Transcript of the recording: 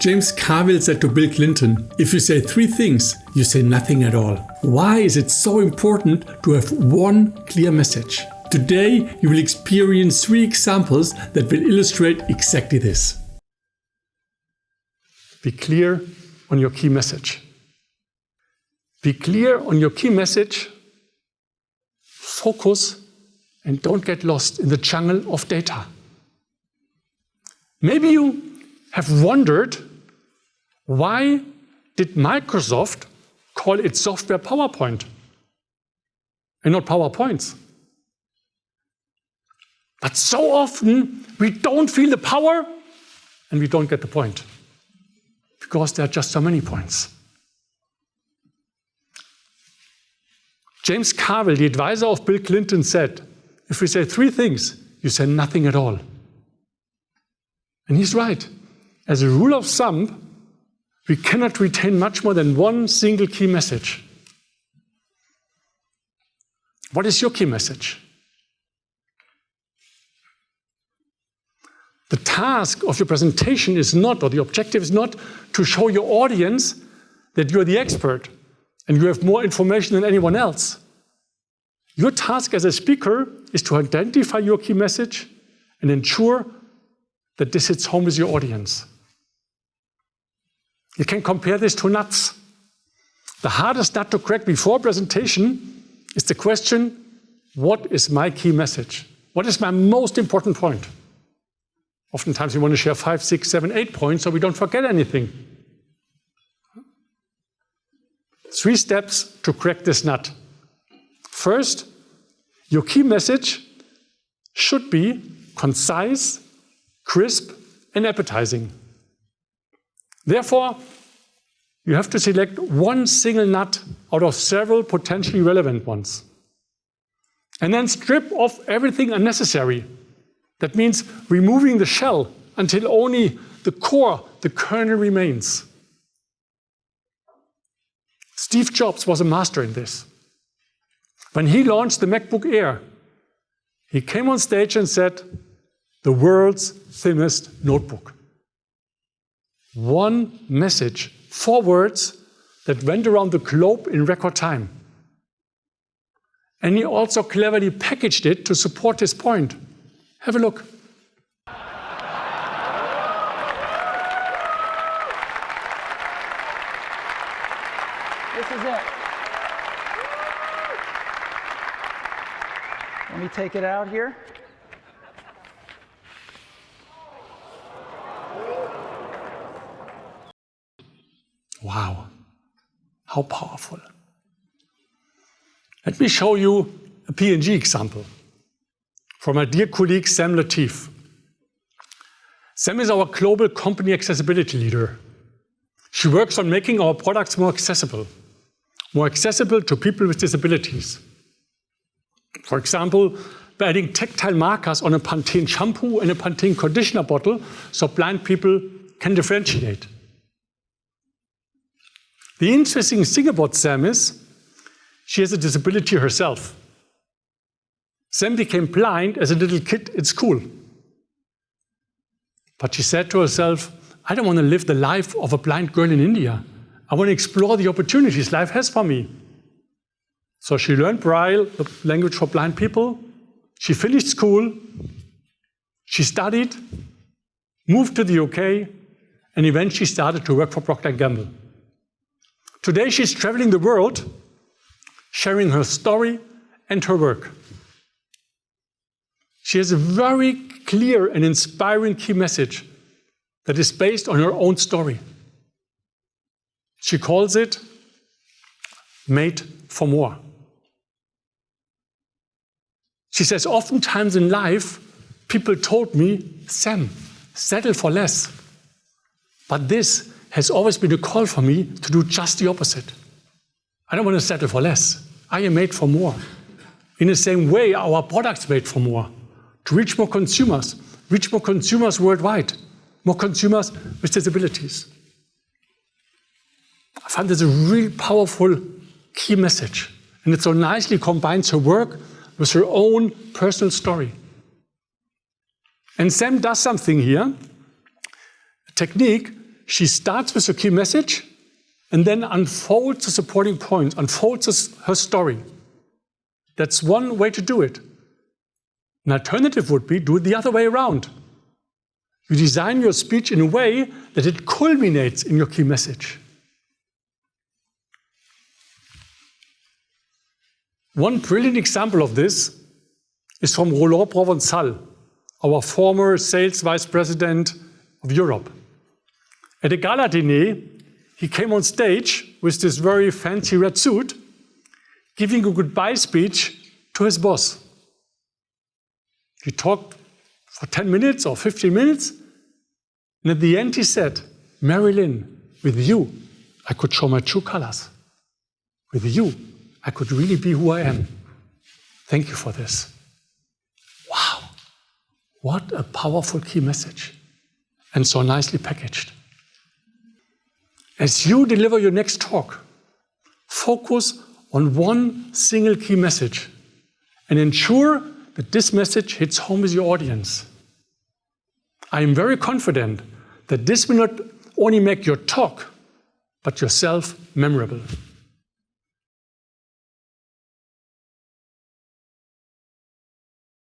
James Carville said to Bill Clinton, "If you say 3 things, you say nothing at all." Why is it so important to have one clear message? Today, you will experience 3 examples that will illustrate exactly this. Be clear on your key message. Be clear on your key message, focus, and don't get lost in the jungle of data. Maybe you have wondered, why did Microsoft call its software PowerPoint and not PowerPoints? But so often we don't feel the power and we don't get the point because there are just so many points. James Carville, the advisor of Bill Clinton, said, if we say 3 things, you say nothing at all. And he's right. As a rule of thumb, we cannot retain much more than one single key message. What is your key message? The task of your presentation is not, or the objective is not, to show your audience that you're the expert and you have more information than anyone else. Your task as a speaker is to identify your key message and ensure that this hits home with your audience. You can compare this to nuts. The hardest nut to crack before presentation is the question, what is my key message? What is my most important point? Oftentimes we want to share 5, 6, 7, 8 points so we don't forget anything. 3 steps to crack this nut. First, your key message should be concise, crisp, and appetizing. Therefore, you have to select one single nut out of several potentially relevant ones. And then strip off everything unnecessary. That means removing the shell until only the core, the kernel, remains. Steve Jobs was a master in this. When he launched the MacBook Air, he came on stage and said, "The world's thinnest notebook." One message, 4 words that went around the globe in record time. And he also cleverly packaged it to support his point. Have a look. This is it. Let me take it out here. Wow, how powerful. Let me show you a P&G example from my dear colleague Sam Latif. Sam is our global company accessibility leader. She works on making our products more accessible to people with disabilities. For example, by adding tactile markers on a Pantene shampoo and a Pantene conditioner bottle so blind people can differentiate. The interesting thing about Sam is she has a disability herself. Sam became blind as a little kid at school. But she said to herself, I don't want to live the life of a blind girl in India. I want to explore the opportunities life has for me. So she learned Braille, the language for blind people. She finished school. She studied, moved to the UK, and eventually started to work for Procter & Gamble. Today she's traveling the world, sharing her story and her work. She has a very clear and inspiring key message that is based on her own story. She calls it Made for More. She says, oftentimes in life, people told me, Sam, settle for less. But this has always been a call for me to do just the opposite. I don't want to settle for less. I am made for more. In the same way, our products made for more. To reach more consumers worldwide, more consumers with disabilities. I find this a really powerful key message. And it so nicely combines her work with her own personal story. And Sam does something here, a technique she starts with her key message and then unfolds the supporting points, unfolds her story. That's one way to do it. An alternative would be do it the other way around. You design your speech in a way that it culminates in your key message. One brilliant example of this is from Roland Provençal, our former sales vice president of Europe. At a gala dinner, he came on stage with this very fancy red suit, giving a goodbye speech to his boss. He talked for 10 minutes or 15 minutes, and at the end he said, "Marilyn, with you, I could show my true colors. With you, I could really be who I am. Thank you for this." Wow, what a powerful key message, and so nicely packaged. As you deliver your next talk, focus on one single key message and ensure that this message hits home with your audience. I am very confident that this will not only make your talk, but yourself memorable.